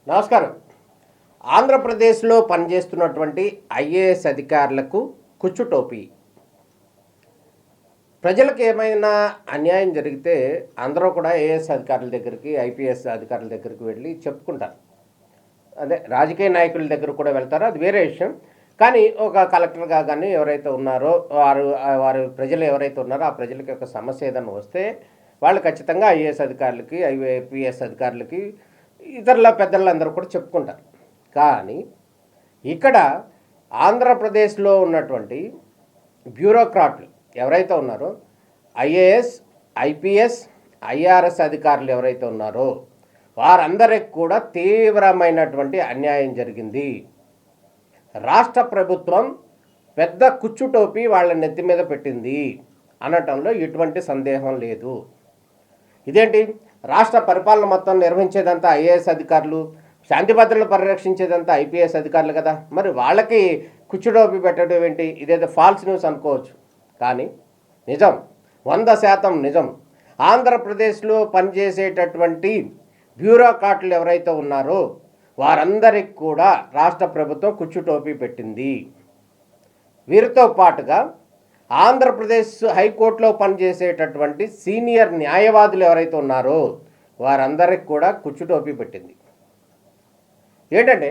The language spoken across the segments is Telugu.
నమస్కారం. ఆంధ్రప్రదేశ్లో పనిచేస్తున్నటువంటి ఐఏఎస్ అధికారులకు కుచ్చుటోపీ. ప్రజలకు ఏమైనా అన్యాయం జరిగితే అందరూ కూడా ఐఏఎస్ అధికారుల దగ్గరికి, ఐపీఎస్ అధికారుల దగ్గరికి వెళ్ళి చెప్పుకుంటారు. అదే రాజకీయ నాయకుల దగ్గర కూడా వెళ్తారు, అది వేరే విషయం. కానీ ఒక కలెక్టర్గా కానీ ఎవరైతే ఉన్నారో వారు ప్రజలు ఎవరైతే ఉన్నారో ఆ ప్రజలకి ఒక సమస్య ఏదైనా వస్తే వాళ్ళు ఖచ్చితంగా ఐఏఎస్ అధికారులకి, ఐపీఎస్ అధికారులకి, ఇతరుల పెద్దలందరూ కూడా చెప్పుకుంటారు. కానీ ఇక్కడ ఆంధ్రప్రదేశ్లో ఉన్నటువంటి బ్యూరోక్రాట్లు ఎవరైతే ఉన్నారో, ఐఏఎస్, ఐపీఎస్, ఐఆర్ఎస్ అధికారులు ఎవరైతే ఉన్నారో వారందరికి కూడా తీవ్రమైనటువంటి అన్యాయం జరిగింది. రాష్ట్ర ప్రభుత్వం పెద్ద కుచ్చుటోపీ వాళ్ళ నెత్తి మీద పెట్టింది అనటంలో ఎటువంటి సందేహం లేదు. ఇదేంటి, రాష్ట్ర పరిపాలన మొత్తం నిర్వహించేదంతా ఐఏఎస్ అధికారులు, శాంతి భద్రతలు పరిరక్షించేదంతా ఐపీఎస్ అధికారులు కదా, మరి వాళ్ళకి కుచ్చుటోపీ పెట్టడం ఏంటి? ఇదేదో ఫాల్స్ న్యూస్ అనుకోవచ్చు, కానీ నిజం, 100% నిజం. ఆంధ్రప్రదేశ్లో పనిచేసేటటువంటి బ్యూరోక్రాట్లు ఎవరైతే ఉన్నారో వారందరికి కూడా రాష్ట్ర ప్రభుత్వం కుచ్చుటోపీ పెట్టింది. వీరితో పాటుగా ఆంధ్రప్రదేశ్ హైకోర్టులో పనిచేసేటటువంటి సీనియర్ న్యాయవాదులు ఎవరైతే ఉన్నారో వారందరికి కూడా కుచ్చుటోపీ పెట్టింది. ఏంటంటే,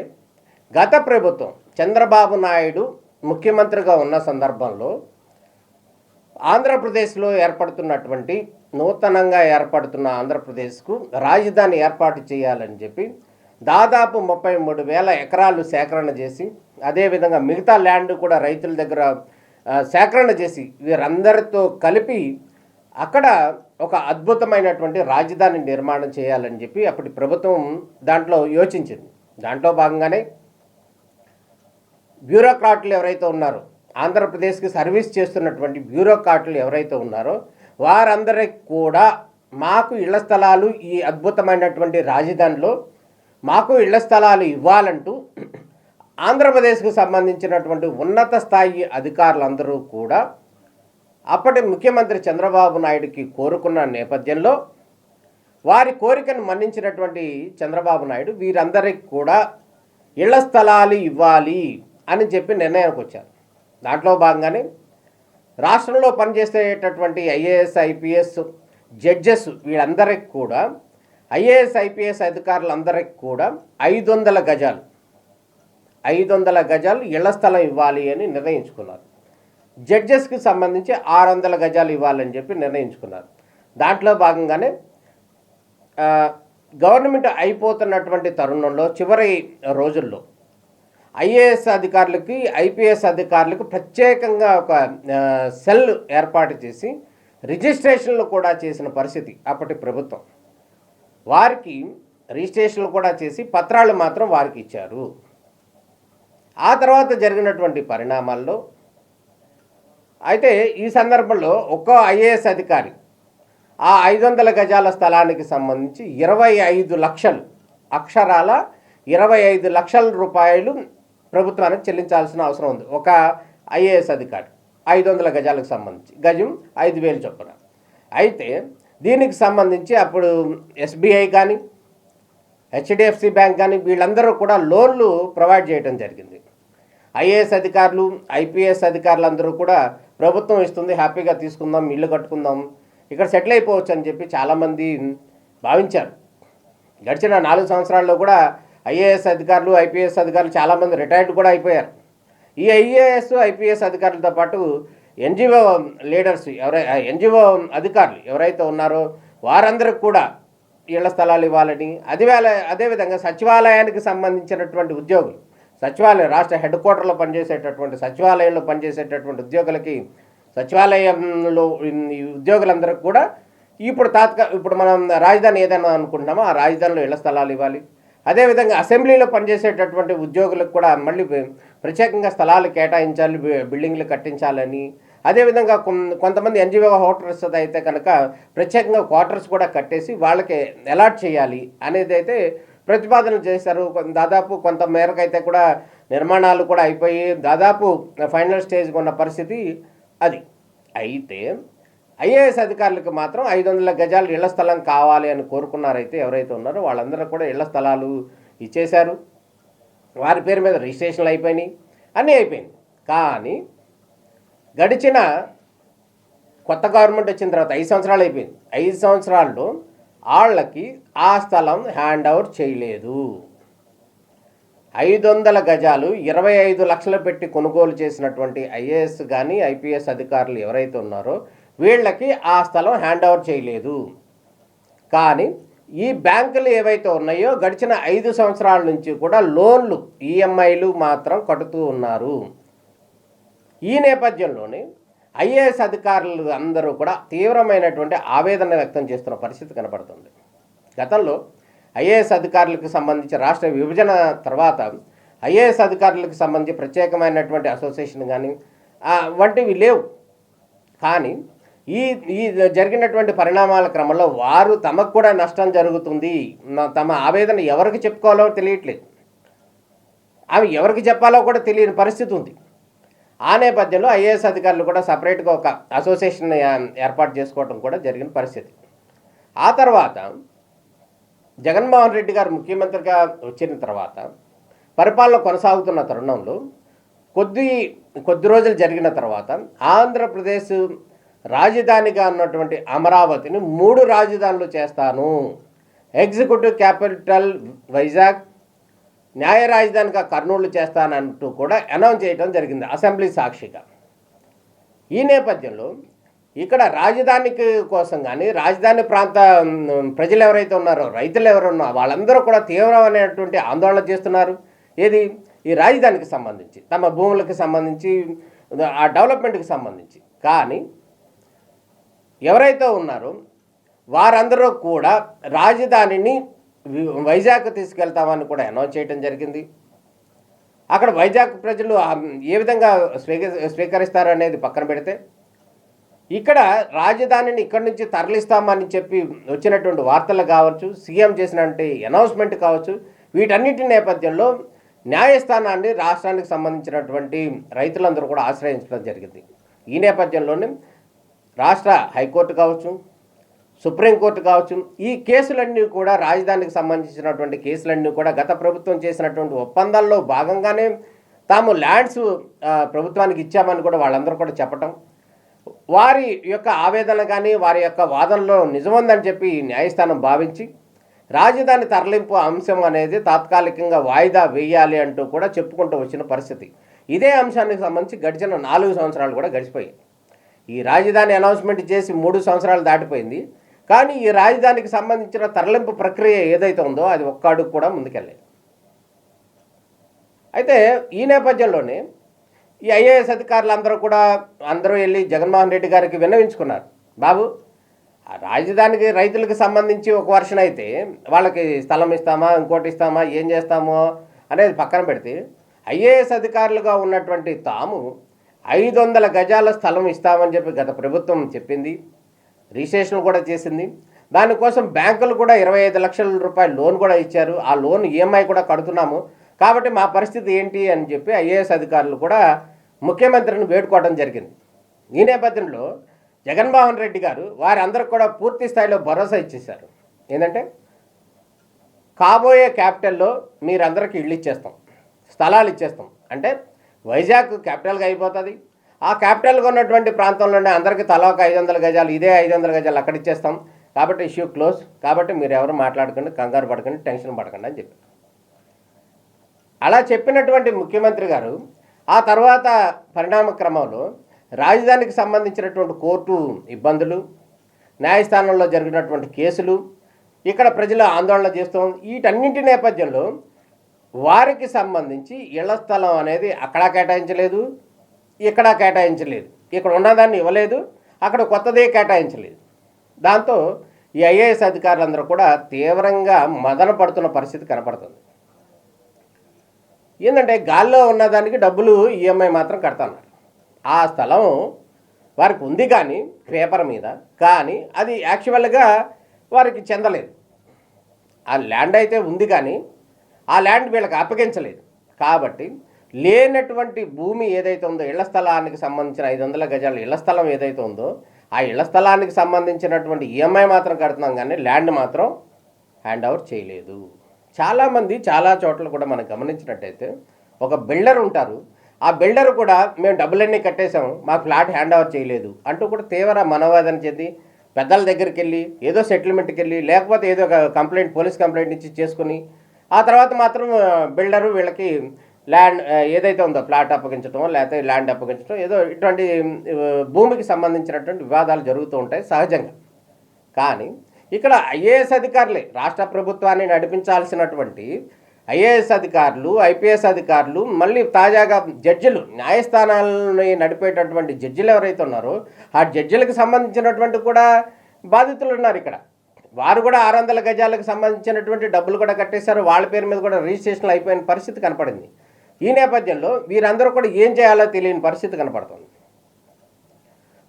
గత ప్రభుత్వం చంద్రబాబు నాయుడు ముఖ్యమంత్రిగా ఉన్న సందర్భంలో ఆంధ్రప్రదేశ్లో ఏర్పడుతున్నటువంటి నూతనంగా ఏర్పడుతున్న ఆంధ్రప్రదేశ్కు రాజధాని ఏర్పాటు చేయాలని చెప్పి దాదాపు 33,000 ఎకరాలు సేకరణ చేసి, అదేవిధంగా మిగతా ల్యాండ్ కూడా రైతుల దగ్గర సేకరణ చేసి వీరందరితో కలిపి అక్కడ ఒక అద్భుతమైనటువంటి రాజధాని నిర్మాణం చేయాలని చెప్పి అప్పటి ప్రభుత్వం దాంట్లో యోచించింది. దాంట్లో భాగంగానే బ్యూరోక్రాట్లు ఎవరైతే ఉన్నారో, ఆంధ్రప్రదేశ్కి సర్వీస్ చేస్తున్నటువంటి బ్యూరోక్రాట్లు ఎవరైతే ఉన్నారో వారందరికి కూడా మాకు ఇళ్ల స్థలాలు, ఈ అద్భుతమైనటువంటి రాజధానిలో మాకు ఇళ్ల స్థలాలు ఇవ్వాలంటూ ఆంధ్రప్రదేశ్కు సంబంధించినటువంటి ఉన్నత స్థాయి అధికారులందరూ కూడా అప్పటి ముఖ్యమంత్రి చంద్రబాబు నాయుడుకి కోరుకున్న నేపథ్యంలో వారి కోరికను మన్నించినటువంటి చంద్రబాబు నాయుడు వీరందరికీ కూడా ఇళ్ల స్థలాలు ఇవ్వాలి అని చెప్పి నిర్ణయానికి వచ్చారు. దాంట్లో భాగంగానే రాష్ట్రంలో పనిచేసేటటువంటి ఐఏఎస్, ఐపీఎస్, జడ్జెస్ వీళ్ళందరికీ కూడా, ఐఏఎస్, ఐపీఎస్ అధికారులందరికీ కూడా 500 గజాలు ఇళ్ల స్థలం ఇవ్వాలి అని నిర్ణయించుకున్నారు. జడ్జెస్కి సంబంధించి 600 గజాలు ఇవ్వాలని చెప్పి నిర్ణయించుకున్నారు. దాంట్లో భాగంగానే గవర్నమెంట్ అయిపోతున్నటువంటి తరుణంలో చివరి రోజుల్లో ఐఏఎస్ అధికారులకి, ఐపీఎస్ అధికారులకు ప్రత్యేకంగా ఒక సెల్ ఏర్పాటు చేసి రిజిస్ట్రేషన్లు కూడా చేసిన పరిస్థితి అప్పటి ప్రభుత్వం. వారికి రిజిస్ట్రేషన్లు కూడా చేసి పత్రాలు మాత్రం వారికి ఇచ్చారు. ఆ తర్వాత జరిగినటువంటి పరిణామాల్లో అయితే ఈ సందర్భంలో ఒక్కో ఐఏఎస్ అధికారి ఆ 500 గజాల స్థలానికి సంబంధించి 25 లక్షలు, అక్షరాల 25 లక్షల రూపాయలు ప్రభుత్వానికి చెల్లించాల్సిన అవసరం ఉంది. ఒక ఐఏఎస్ అధికారి 500 గజాలకు సంబంధించి గజం 5,000 చొప్పున. అయితే దీనికి సంబంధించి అప్పుడు ఎస్బీఐ కానీ, హెచ్డిఎఫ్సి బ్యాంక్ కానీ వీళ్ళందరూ కూడా లోన్లు ప్రొవైడ్ చేయడం జరిగింది. ఐఏఎస్ అధికారులు, ఐపీఎస్ అధికారులందరూ కూడా ప్రభుత్వం ఇస్తుంది, హ్యాపీగా తీసుకుందాం, ఇల్లు కట్టుకుందాం, ఇక్కడ సెటిల్ అయిపోవచ్చు అని చెప్పి చాలామంది భావించారు. గడిచిన 4 సంవత్సరాల్లో కూడా ఐఏఎస్ అధికారులు, ఐపీఎస్ అధికారులు చాలామంది రిటైర్డ్ కూడా అయిపోయారు. ఈ ఐఏఎస్, ఐపీఎస్ అధికారులతో పాటు ఎన్జిఓ లీడర్స్ ఎన్జిఓ అధికారులు ఎవరైతే ఉన్నారో వారందరికి కూడా ఇళ్ల స్థలాలు ఇవ్వాలని, అదేవిధంగా సచివాలయానికి సంబంధించినటువంటి ఉద్యోగులు, సచివాలయం రాష్ట్ర హెడ్ క్వార్టర్లో పనిచేసేటటువంటి సచివాలయంలో పనిచేసేటటువంటి ఉద్యోగులకి, సచివాలయంలో ఈ ఉద్యోగులందరికీ కూడా ఇప్పుడు మనం రాజధాని ఏదైనా అనుకుంటున్నామో ఆ రాజధానిలో ఇళ్ల స్థలాలు ఇవ్వాలి. అదేవిధంగా అసెంబ్లీలో పనిచేసేటటువంటి ఉద్యోగులకు కూడా మళ్ళీ ప్రత్యేకంగా స్థలాలు కేటాయించాలి, బిల్డింగ్లు కట్టించాలని, అదేవిధంగా కొంతమంది ఎన్జిఓ హోటల్స్ అయితే కనుక ప్రత్యేకంగా క్వార్టర్స్ కూడా కట్టేసి వాళ్ళకి అలాట్ చేయాలి అనేది అయితే ప్రతిపాదన చేశారు. దాదాపు కొంత మేరకు అయితే కూడా నిర్మాణాలు కూడా అయిపోయి దాదాపు ఫైనల్ స్టేజ్కి ఉన్న పరిస్థితి అది. అయితే ఐఏఎస్ అధికారులకు మాత్రం 500 గజాలు ఇళ్ల స్థలం కావాలి అని కోరుకున్నారైతే ఎవరైతే ఉన్నారో వాళ్ళందరూ కూడా ఇళ్ల స్థలాలు ఇచ్చేశారు, వారి పేరు మీద రిజిస్ట్రేషన్లు అయిపోయినాయి, అన్నీ అయిపోయింది. కానీ గడిచిన కొత్త గవర్నమెంట్ వచ్చిన తర్వాత 5 సంవత్సరాలు అయిపోయింది. 5 సంవత్సరాల్లో వాళ్ళకి ఆ స్థలం హ్యాండ్ ఓవర్ చేయలేదు. 500 గజాలు 25 లక్షలు పెట్టి కొనుగోలు చేసినటువంటి ఐఏఎస్ కానీ ఐపీఎస్ అధికారులు ఎవరైతే ఉన్నారో వీళ్ళకి ఆ స్థలం హ్యాండ్ ఓవర్ చేయలేదు. కానీ ఈ బ్యాంకులు ఏవైతే ఉన్నాయో గడిచిన 5 సంవత్సరాల నుంచి కూడా లోన్లు ఈఎంఐలు మాత్రం కడుతూ ఉన్నారు. ఈ నేపథ్యంలోనే ఐఏఎస్ అధికారులు అందరూ కూడా తీవ్రమైనటువంటి ఆవేదన వ్యక్తం చేస్తున్న పరిస్థితి కనపడుతుంది. గతంలో ఐఏఎస్ అధికారులకు సంబంధించి రాష్ట్ర విభజన తర్వాత ఐఏఎస్ అధికారులకు సంబంధించి ప్రత్యేకమైనటువంటి అసోసియేషన్ కానీ వంటివి లేవు. కానీ ఈ ఈ జరిగినటువంటి పరిణామాల క్రమంలో వారు తమకు కూడా నష్టం జరుగుతుంది, తమ ఆవేదన ఎవరికి చెప్పుకోవాలో తెలియట్లేదు, అవి ఎవరికి చెప్పాలో కూడా తెలియని పరిస్థితి ఉంది. ఆ నేపథ్యంలో ఐఏఎస్ అధికారులు కూడా సపరేట్గా ఒక అసోసియేషన్ ఏర్పాటు చేసుకోవడం కూడా జరిగిన పరిస్థితి. ఆ తర్వాత జగన్మోహన్ రెడ్డి గారు ముఖ్యమంత్రిగా వచ్చిన తర్వాత పరిపాలన కొనసాగుతున్న తరుణంలో కొద్ది రోజులు జరిగిన తర్వాత ఆంధ్రప్రదేశ్ రాజధానిగా ఉన్నటువంటి అమరావతిని 3 రాజధానులు చేస్తాను, ఎగ్జిక్యూటివ్ క్యాపిటల్ వైజాగ్, న్యాయ రాజధానిగా కర్నూలు చేస్తానంటూ కూడా అనౌన్స్ చేయడం జరిగింది అసెంబ్లీ సాక్షిగా. ఈ నేపథ్యంలో ఇక్కడ రాజధానికి కోసం కానీ రాజధాని ప్రాంత ప్రజలు ఎవరైతే ఉన్నారో, రైతులు ఎవరు ఉన్నారో వాళ్ళందరూ కూడా తీవ్రమైనటువంటి ఆందోళన చేస్తున్నారు. ఏది ఈ రాజధానికి సంబంధించి, తమ భూములకు సంబంధించి, ఆ డెవలప్మెంట్కి సంబంధించి. కానీ ఎవరైతే ఉన్నారో వారందరూ కూడా రాజధానిని వైజాగ్ తీసుకెళ్తామని కూడా అనౌన్స్ చేయడం జరిగింది. అక్కడ వైజాగ్ ప్రజలు ఏ విధంగా స్వీకరిస్తారనేది పక్కన పెడితే, ఇక్కడ రాజధానిని ఇక్కడి నుంచి తరలిస్తామని చెప్పి వచ్చినటువంటి వార్తలు కావచ్చు, సీఎం చేసినటువంటి అనౌన్స్మెంట్ కావచ్చు, వీటన్నిటి నేపథ్యంలో న్యాయస్థానాన్ని రాష్ట్రానికి సంబంధించినటువంటి రైతులందరూ కూడా ఆశ్రయించడం జరిగింది. ఈ నేపథ్యంలోనే రాష్ట్ర హైకోర్టు కావచ్చు, సుప్రీంకోర్టు కావచ్చు, ఈ కేసులన్నీ కూడా రాజధానికి సంబంధించినటువంటి కేసులన్నీ కూడా గత ప్రభుత్వం చేసినటువంటి ఒప్పందాల్లో భాగంగానే తాము ల్యాండ్స్ ప్రభుత్వానికి ఇచ్చామని కూడా వాళ్ళందరూ కూడా చెప్పటం, వారి యొక్క ఆవేదన కానీ వారి యొక్క వాదనలో నిజముందని చెప్పి న్యాయస్థానం భావించి రాజధాని తరలింపు అంశం అనేది తాత్కాలికంగా వాయిదా వేయాలి అంటూ కూడా చెప్పుకుంటూ వచ్చిన పరిస్థితి. ఇదే అంశానికి సంబంధించి గడిచిన 4 సంవత్సరాలు కూడా గడిచిపోయాయి. ఈ రాజధాని అనౌన్స్మెంట్ చేసి 3 సంవత్సరాలు దాటిపోయింది. కానీ ఈ రాజధానికి సంబంధించిన తరలింపు ప్రక్రియ ఏదైతే ఉందో అది ఒక్క అడుగు కూడా ముందుకెళ్ళలేదు. అయితే ఈ నేపథ్యంలోనే ఈ ఐఏఎస్ అధికారులు అందరూ వెళ్ళి జగన్మోహన్ రెడ్డి గారికి విన్నవించుకున్నారు. బాబు, ఆ రాజధానికి రైతులకు సంబంధించి ఒక వర్షన్ అయితే వాళ్ళకి స్థలం ఇస్తామా, ఇంకోటి ఇస్తామా, ఏం చేస్తామో అనేది పక్కన పెడితే ఐఏఎస్ అధికారులుగా ఉన్నటువంటి తాము 500 గజాల స్థలం ఇస్తామని చెప్పి గత ప్రభుత్వం చెప్పింది, రిజిస్ట్రేషన్ కూడా చేసింది. దానికోసం బ్యాంకులు కూడా 25 లక్షల రూపాయలు లోన్ కూడా ఇచ్చారు. ఆ లోన్ ఈఎంఐ కూడా కడుతున్నాము, కాబట్టి మా పరిస్థితి ఏంటి అని చెప్పి ఐఏఎస్ అధికారులు కూడా ముఖ్యమంత్రిని వేడుకోవడం జరిగింది. ఈ నేపథ్యంలో జగన్మోహన్ రెడ్డి గారు వారందరికి కూడా పూర్తి స్థాయిలో భరోసా ఇచ్చేశారు. ఏంటంటే కాబోయే క్యాపిటల్లో మీరందరికీ ఇళ్ళు ఇచ్చేస్తాం, స్థలాలు ఇచ్చేస్తాం, అంటే వైజాగ్ క్యాపిటల్గా అయిపోతుంది. ఆ క్యాపిటల్గా ఉన్నటువంటి ప్రాంతంలోనే అందరికీ తలా ఒక 500 గజాలు, ఇదే 500 గజాలు అక్కడ ఇచ్చేస్తాం, కాబట్టి ఇష్యూ క్లోజ్, కాబట్టి మీరు ఎవరు మాట్లాడకండి, కంగారు పడకండి, టెన్షన్ పడకండి అని చెప్పి అలా చెప్పినటువంటి ముఖ్యమంత్రి గారు ఆ తర్వాత పరిణామ క్రమంలో రాజధానికి సంబంధించినటువంటి కోర్టు ఇబ్బందులు, న్యాయస్థానంలో జరిగినటువంటి కేసులు, ఇక్కడ ప్రజలు ఆందోళన చేస్తాం, వీటన్నింటి నేపథ్యంలో వారికి సంబంధించి ఇళ్ల స్థలం అనేది అక్కడా కేటాయించలేదు, ఇక్కడ కేటాయించలేదు, ఇక్కడ ఉన్నదాన్ని ఇవ్వలేదు, అక్కడ కొత్తదే కేటాయించలేదు. దాంతో ఈ ఐఏఎస్ అధికారులందరూ కూడా తీవ్రంగా మదన పడుతున్న పరిస్థితి కనపడుతుంది. ఏంటంటే గాల్లో ఉన్నదానికి డబ్బులు ఈఎంఐ మాత్రం కడతాన్నారు. ఆ స్థలం వారికి ఉంది కానీ పేపర్ మీద, కానీ అది యాక్చువల్గా వారికి చెందలేదు. ఆ ల్యాండ్ అయితే ఉంది కానీ ఆ ల్యాండ్ వీళ్ళకి అప్పగించలేదు. కాబట్టి లేనటువంటి భూమి ఏదైతే ఉందో, ఇళ్ల స్థలానికి సంబంధించిన 500 గజాల ఇళ్ల స్థలం ఏదైతే ఉందో ఆ ఇళ్ల స్థలానికి సంబంధించినటువంటి ఈఎంఐ మాత్రం కడుతున్నాం, కానీ ల్యాండ్ మాత్రం హ్యాండ్ ఓవర్ చేయలేదు. చాలామంది చాలా చోట్ల కూడా మనం గమనించినట్టయితే ఒక బిల్డర్ ఉంటారు. ఆ బిల్డర్ కూడా మేము డబ్బులన్నీ కట్టేసాం, మాకు ఫ్లాట్ హ్యాండ్ ఓవర్ చేయలేదు అంటూ కూడా తీవ్ర మనోవేదన చెంది పెద్దల దగ్గరికి వెళ్ళి ఏదో సెటిల్మెంట్కి వెళ్ళి లేకపోతే ఏదో ఒక కంప్లైంట్ పోలీస్ కంప్లైంట్ ఇచ్చి చేసుకుని ఆ తర్వాత మాత్రం బిల్డరు వీళ్ళకి ల్యాండ్ ఏదైతే ఉందో ఫ్లాట్ అప్పగించడం లేకపోతే ల్యాండ్ అప్పగించడం ఏదో ఇటువంటి భూమికి సంబంధించినటువంటి వివాదాలు జరుగుతూ ఉంటాయి సహజంగా. కానీ ఇక్కడ ఐఏఎస్ అధికారులే రాష్ట్ర ప్రభుత్వాన్ని నడిపించాల్సినటువంటి ఐఏఎస్ అధికారులు, ఐపీఎస్ అధికారులు, మళ్ళీ తాజాగా జడ్జిలు, న్యాయస్థానాలని నడిపేటటువంటి జడ్జిలు ఎవరైతే ఉన్నారో ఆ జడ్జిలకు సంబంధించినటువంటి కూడా బాధితులు ఉన్నారు ఇక్కడ. వారు కూడా 600 గజాలకు సంబంధించినటువంటి డబ్బులు కూడా కట్టేశారు, వాళ్ళ పేరు మీద కూడా రిజిస్ట్రేషన్లు అయిపోయిన పరిస్థితి కనపడింది. ఈ నేపథ్యంలో వీరందరూ కూడా ఏం చేయాలో తెలియని పరిస్థితి కనపడుతుంది.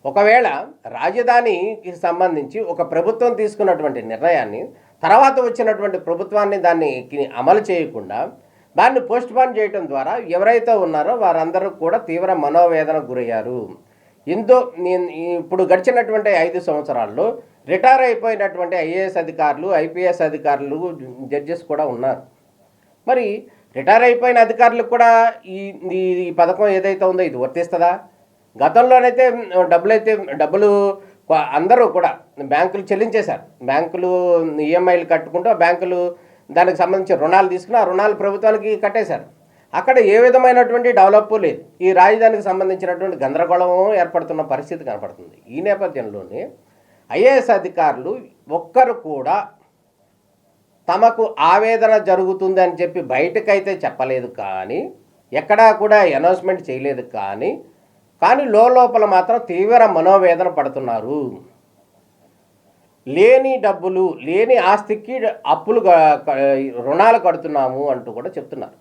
ఒకవేళ రాజధానికి సంబంధించి ఒక ప్రభుత్వం తీసుకున్నటువంటి నిర్ణయాన్ని తర్వాత వచ్చినటువంటి ప్రభుత్వాన్ని దాన్ని అమలు చేయకుండా దాన్ని పోస్ట్పోన్ చేయడం ద్వారా ఎవరైతే ఉన్నారో వారందరూ కూడా తీవ్ర మనోవేదనకు గురయ్యారు. ఇప్పుడు గడిచినటువంటి 5 సంవత్సరాల్లో రిటైర్ అయిపోయినటువంటి ఐఏఎస్ అధికారులు, ఐపీఎస్ అధికారులు, జడ్జెస్ కూడా ఉన్నారు. మరి రిటైర్ అయిపోయిన అధికారులకు కూడా ఈ పథకం ఏదైతే ఉందో ఇది వర్తిస్తుందా? గతంలోనైతే డబ్బులు అందరూ కూడా బ్యాంకులు చెల్లించేశారు. బ్యాంకులు ఈఎంఐలు కట్టుకుంటూ బ్యాంకులు దానికి సంబంధించి రుణాలు తీసుకుని ఆ రుణాలు ప్రభుత్వానికి కట్టేశారు. అక్కడ ఏ విధమైనటువంటి డెవలప్ లేదు. ఈ రాజధానికి సంబంధించినటువంటి గందరగోళం ఏర్పడుతున్న పరిస్థితి కనపడుతుంది. ఈ నేపథ్యంలోనే ఐఏఎస్ అధికారులు ఒక్కరు కూడా తమకు ఆవేదన జరుగుతుంది అని చెప్పి బయటకైతే చెప్పలేదు, కానీ ఎక్కడా కూడా అనౌన్స్మెంట్ చేయలేదు. కానీ లోపల మాత్రం తీవ్ర మనోవేదన పడుతున్నారు. లేని డబ్బులు, లేని ఆస్తికి అప్పులు, రుణాలు కడుతున్నాము అంటూ కూడా చెప్తున్నారు.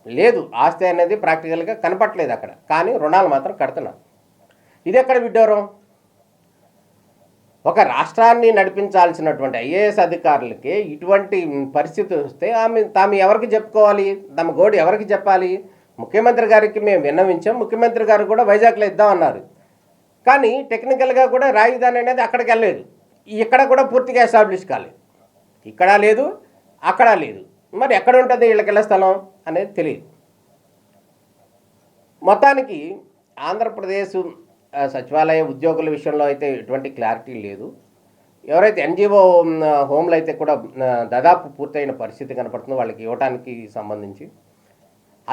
లేదు, ఆస్తి అనేది ప్రాక్టికల్గా కనపట్లేదు అక్కడ, కానీ రుణాలు మాత్రం కడుతున్నారు. ఇది ఎక్కడ విడ్డూరం? ఒక రాష్ట్రాన్ని నడిపించాల్సినటువంటి ఐఏఎస్ అధికారులకి ఇటువంటి పరిస్థితి వస్తే తాము ఎవరికి చెప్పుకోవాలి? తమ గోడు ఎవరికి చెప్పాలి? ముఖ్యమంత్రి గారికి మేము విన్నవించాం, ముఖ్యమంత్రి గారు కూడా వైజాగ్లో ఇద్దామన్నారు. కానీ టెక్నికల్గా కూడా రాజధాని అనేది అక్కడికి వెళ్ళలేదు. ఇక్కడ కూడా పూర్తిగా ఎస్టాబ్లిష్ కాలేదు. ఇక్కడ లేదు, అక్కడ లేదు. మరి ఎక్కడ ఉంటుంది వీళ్ళకెళ్ళ స్థలం అనేది తెలియదు. మొత్తానికి ఆంధ్రప్రదేశ్ సచివాలయ ఉద్యోగుల విషయంలో అయితే ఎటువంటి క్లారిటీ లేదు. ఎవరైతే ఎన్జిఓ హోమ్లు అయితే కూడా దాదాపు పూర్తయిన పరిస్థితి కనపడుతుందో వాళ్ళకి ఇవ్వడానికి సంబంధించి,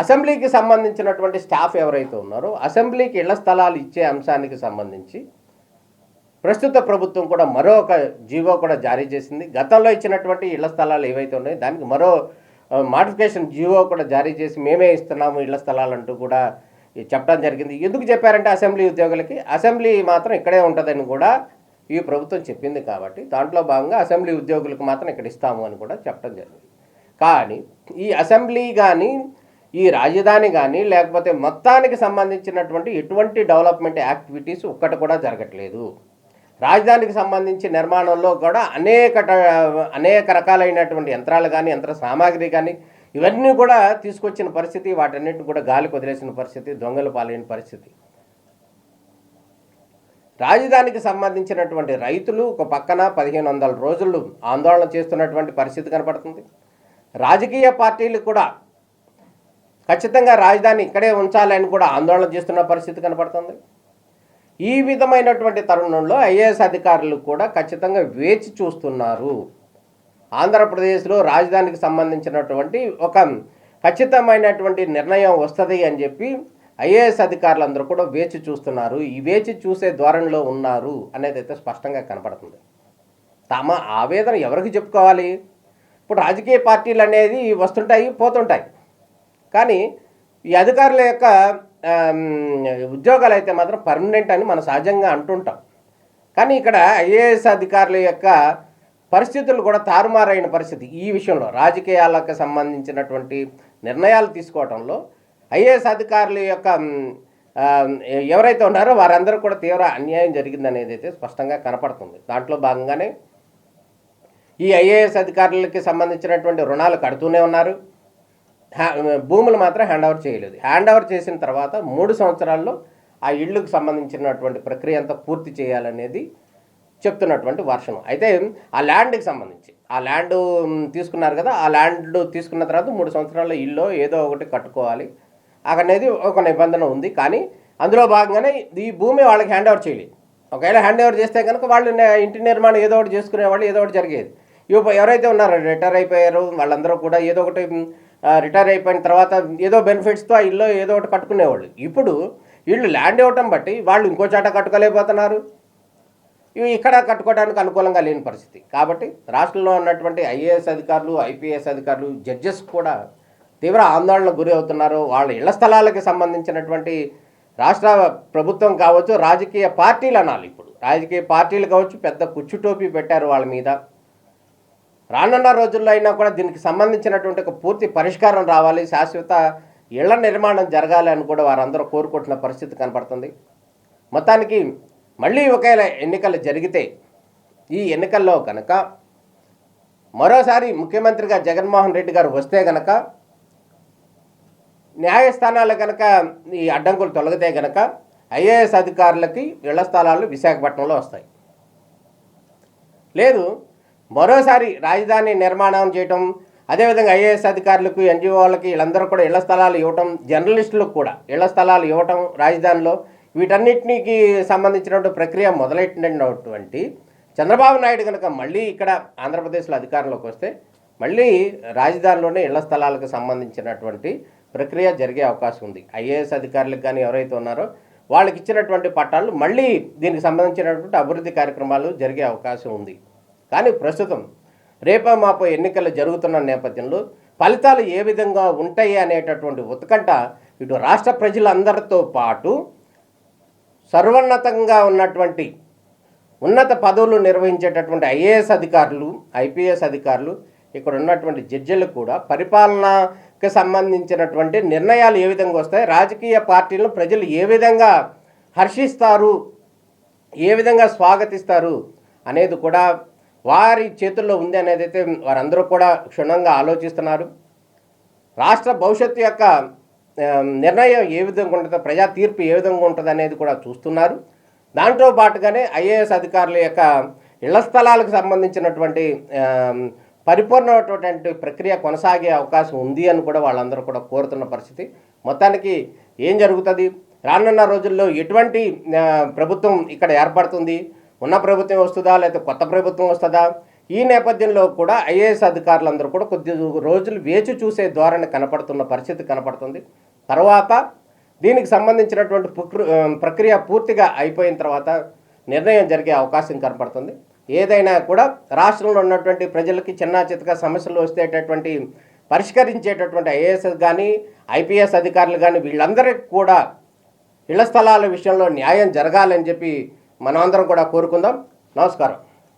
అసెంబ్లీకి సంబంధించినటువంటి స్టాఫ్ ఎవరైతే ఉన్నారో అసెంబ్లీకి ఇళ్ల స్థలాలు ఇచ్చే అంశానికి సంబంధించి ప్రస్తుత ప్రభుత్వం కూడా మరొక జీవో కూడా జారీ చేసింది. గతంలో ఇచ్చినటువంటి ఇళ్ల స్థలాలు ఏవైతే ఉన్నాయో దానికి మరో మోడిఫికేషన్ జీవో కూడా జారీ చేసి మేమే ఇస్తున్నాము ఇళ్ల స్థలాలు అంటూ కూడా చెప్పడం జరిగింది. ఎందుకు చెప్పారంటే అసెంబ్లీ ఉద్యోగులకి అసెంబ్లీ మాత్రం ఇక్కడే ఉంటుందని కూడా ఈ ప్రభుత్వం చెప్పింది. కాబట్టి దాంట్లో భాగంగా అసెంబ్లీ ఉద్యోగులకు మాత్రం ఇక్కడ ఇస్తాము అని కూడా చెప్పడం జరిగింది. కానీ ఈ అసెంబ్లీ కానీ ఈ రాజధాని కానీ లేకపోతే మొత్తానికి సంబంధించినటువంటి ఎటువంటి డెవలప్మెంట్ యాక్టివిటీస్ ఒక్కటి కూడా జరగట్లేదు. రాజధానికి సంబంధించి నిర్మాణంలో కూడా అనేక రకాలైనటువంటి యంత్రాలు కానీ యంత్ర సామాగ్రి కానీ ఇవన్నీ కూడా తీసుకొచ్చిన పరిస్థితి, వాటన్నిటిని కూడా గాలికి వదిలేసిన పరిస్థితి, దొంగలు పాలైన పరిస్థితి. రాజధానికి సంబంధించినటువంటి రైతులు ఒక పక్కన 1500 రోజులు ఆందోళన చేస్తున్నటువంటి పరిస్థితి కనపడుతుంది. రాజకీయ పార్టీలు కూడా ఖచ్చితంగా రాజధాని ఇక్కడే ఉంచాలని కూడా ఆందోళన చేస్తున్న పరిస్థితి కనపడుతుంది. ఈ విధమైనటువంటి తరుణంలో ఐఏఎస్ అధికారులు కూడా ఖచ్చితంగా వేచి చూస్తున్నారు. ఆంధ్రప్రదేశ్లో రాజధానికి సంబంధించినటువంటి ఒక ఖచ్చితమైనటువంటి నిర్ణయం వస్తుంది అని చెప్పి ఐఏఎస్ అధికారులందరూ కూడా వేచి చూస్తున్నారు. ఈ వేచి చూసే ధోరణిలో ఉన్నారు అనేది అయితే స్పష్టంగా కనపడుతుంది. తమ ఆవేదన ఎవరికి చెప్పుకోవాలి? ఇప్పుడు రాజకీయ పార్టీలు అనేది వస్తుంటాయి, పోతుంటాయి. కానీ ఈ అధికారుల యొక్క ఉద్యోగాలు అయితే మాత్రం పర్మనెంట్ అని మనం సహజంగా అంటుంటాం. కానీ ఇక్కడ ఐఏఎస్ అధికారుల యొక్క పరిస్థితులు కూడా తారుమారైన పరిస్థితి. ఈ విషయంలో రాజకీయాలకు సంబంధించినటువంటి నిర్ణయాలు తీసుకోవడంలో ఐఏఎస్ అధికారుల యొక్క ఎవరైతే ఉన్నారో వారందరూ కూడా తీవ్ర అన్యాయం జరిగిందనేది అయితే స్పష్టంగా కనపడుతుంది. దాంట్లో భాగంగానే ఈ ఐఏఎస్ అధికారులకి సంబంధించినటువంటి రుణాలు కడుతూనే ఉన్నారు, భూములు మాత్రం హ్యాండ్ ఓవర్ చేయలేదు. హ్యాండ్ ఓవర్ చేసిన తర్వాత 3 సంవత్సరాల్లో ఆ ఇళ్లకు సంబంధించినటువంటి ప్రక్రియ అంతా పూర్తి చేయాలనేది చెప్తున్నటువంటి వర్షం. అయితే ఆ ల్యాండ్కి సంబంధించి ఆ ల్యాండ్ తీసుకున్నారు కదా, ఆ ల్యాండ్ తీసుకున్న తర్వాత 3 సంవత్సరాల్లో ఇల్లు ఏదో ఒకటి కట్టుకోవాలి అనేది ఒక నిబంధన ఉంది. కానీ అందులో భాగంగానే ఈ భూమి వాళ్ళకి హ్యాండ్ ఓవర్ చేయలేదు. ఒకవేళ హ్యాండ్ ఓవర్ చేస్తే కనుక వాళ్ళు ఇంటి నిర్మాణం ఏదో ఒకటి చేసుకునేవాళ్ళు, ఏదో ఒకటి జరిగేది. ఎవరైతే ఉన్నారో రిటైర్ అయిపోయారో వాళ్ళందరూ కూడా ఏదో ఒకటి రిటైర్ అయిపోయిన తర్వాత ఏదో బెనిఫిట్స్తో ఆ ఇల్లు ఏదో ఒకటి కట్టుకునేవాళ్ళు. ఇప్పుడు వీళ్ళు ల్యాండ్ ఇవ్వటం బట్టి వాళ్ళు ఇంకో చాట కట్టుకోలేకపోతున్నారు, ఇవి ఇక్కడ కట్టుకోవడానికి అనుకూలంగా లేని పరిస్థితి. కాబట్టి రాష్ట్రంలో ఉన్నటువంటి ఐఏఎస్ అధికారులు, ఐపీఎస్ అధికారులు, జడ్జెస్ కూడా తీవ్ర ఆందోళనకు గురి అవుతున్నారు. వాళ్ళ ఇళ్ల స్థలాలకి సంబంధించినటువంటి రాష్ట్ర ప్రభుత్వం కావచ్చు, రాజకీయ పార్టీలు అనాలి, ఇప్పుడు రాజకీయ పార్టీలు కావచ్చు, పెద్ద కుచ్చుటోపీ పెట్టారు వాళ్ళ మీద. రానున్న రోజుల్లో అయినా కూడా దీనికి సంబంధించినటువంటి ఒక పూర్తి పరిష్కారం రావాలి, శాశ్వత ఇళ్ల నిర్మాణం జరగాలి అని కూడా వారందరూ కోరుకుంటున్న పరిస్థితి కనపడుతుంది. మొత్తానికి మళ్ళీ ఒకవేళ ఎన్నికలు జరిగితే ఈ ఎన్నికల్లో కనుక మరోసారి ముఖ్యమంత్రిగా జగన్మోహన్ రెడ్డి గారు వస్తే కనుక న్యాయస్థానాలు కనుక ఈ అడ్డంకులు తొలగితే కనుక ఐఏఎస్ అధికారులకి ఇళ్ల స్థలాలు విశాఖపట్నంలో వస్తాయి. లేదు మరోసారి రాజధాని నిర్మాణం చేయటం, అదేవిధంగా ఐఏఎస్ అధికారులకు, ఎన్జిఓలకి వీళ్ళందరూ కూడా ఇళ్ల స్థలాలు ఇవ్వటం, జర్నలిస్టులకు కూడా ఇళ్ల స్థలాలు ఇవ్వటం రాజధానిలో, వీటన్నిటికి సంబంధించినటువంటి ప్రక్రియ మొదలెట్టినటువంటి చంద్రబాబు నాయుడు కనుక మళ్ళీ ఇక్కడ ఆంధ్రప్రదేశ్లో అధికారంలోకి వస్తే మళ్ళీ రాజధానిలోనే ఇళ్ల స్థలాలకు సంబంధించినటువంటి ప్రక్రియ జరిగే అవకాశం ఉంది. ఐఏఎస్ అధికారులకు కానీ ఎవరైతే ఉన్నారో వాళ్ళకి ఇచ్చినటువంటి పట్టాలు మళ్ళీ దీనికి సంబంధించినటువంటి అభివృద్ధి కార్యక్రమాలు జరిగే అవకాశం ఉంది. కానీ ప్రస్తుతం రేపో మాపో ఎన్నికలు జరుగుతున్న నేపథ్యంలో ఫలితాలు ఏ విధంగా ఉంటాయి అనేటటువంటి ఉత్కంఠ ఇటు రాష్ట్ర ప్రజలందరితో పాటు సర్వోన్నతంగా ఉన్నటువంటి ఉన్నత పదవులు నిర్వహించేటటువంటి ఐఏఎస్ అధికారులు, ఐపీఎస్ అధికారులు, ఇక్కడ ఉన్నటువంటి జడ్జిలు కూడా పరిపాలనకు సంబంధించినటువంటి నిర్ణయాలు ఏ విధంగా వస్తాయి, రాజకీయ పార్టీలను ప్రజలు ఏ విధంగా హర్షిస్తారు, ఏ విధంగా స్వాగతిస్తారు అనేది కూడా వారి చేతుల్లో ఉంది అనేది అయితే వారందరూ కూడా క్షుణ్ణంగా ఆలోచిస్తున్నారు. రాష్ట్ర భవిష్యత్తు యొక్క నిర్ణయం ఏ విధంగా ఉంటుందో, ప్రజా తీర్పు ఏ విధంగా ఉంటుంది అనేది కూడా చూస్తున్నారు. దాంట్లో పాటుగానే ఐఏఎస్ అధికారుల యొక్క ఇళ్ల స్థలాలకు సంబంధించినటువంటి పరిపూర్ణమైనటువంటి ప్రక్రియ కొనసాగే అవకాశం ఉంది అని కూడా వాళ్ళందరూ కూడా కోరుతున్న పరిస్థితి. మొత్తానికి ఏం జరుగుతుంది, రానున్న రోజుల్లో ఎటువంటి ప్రభుత్వం ఇక్కడ ఏర్పడుతుంది, ఉన్న ప్రభుత్వం వస్తుందా లేకపోతే కొత్త ప్రభుత్వం వస్తుందా, ఈ నేపథ్యంలో కూడా ఐఏఎస్ అధికారులందరూ కూడా కొద్ది రోజులు వేచి చూసే ధోరణి కనపడుతున్న పరిస్థితి కనపడుతుంది. తర్వాత దీనికి సంబంధించినటువంటి ప్రక్రియ పూర్తిగా అయిపోయిన తర్వాత నిర్ణయం జరిగే అవకాశం కనపడుతుంది. ఏదైనా కూడా రాష్ట్రంలో ఉన్నటువంటి ప్రజలకి చిన్న చితక సమస్యలు వస్తేటటువంటి పరిష్కరించేటటువంటి ఐఏఎస్ కానీ ఐపీఎస్ అధికారులు కానీ వీళ్ళందరికీ కూడా ఇళ్ల స్థలాల విషయంలో న్యాయం జరగాలని చెప్పి మనమందరం కూడా కోరుకుందాం. నమస్కారం.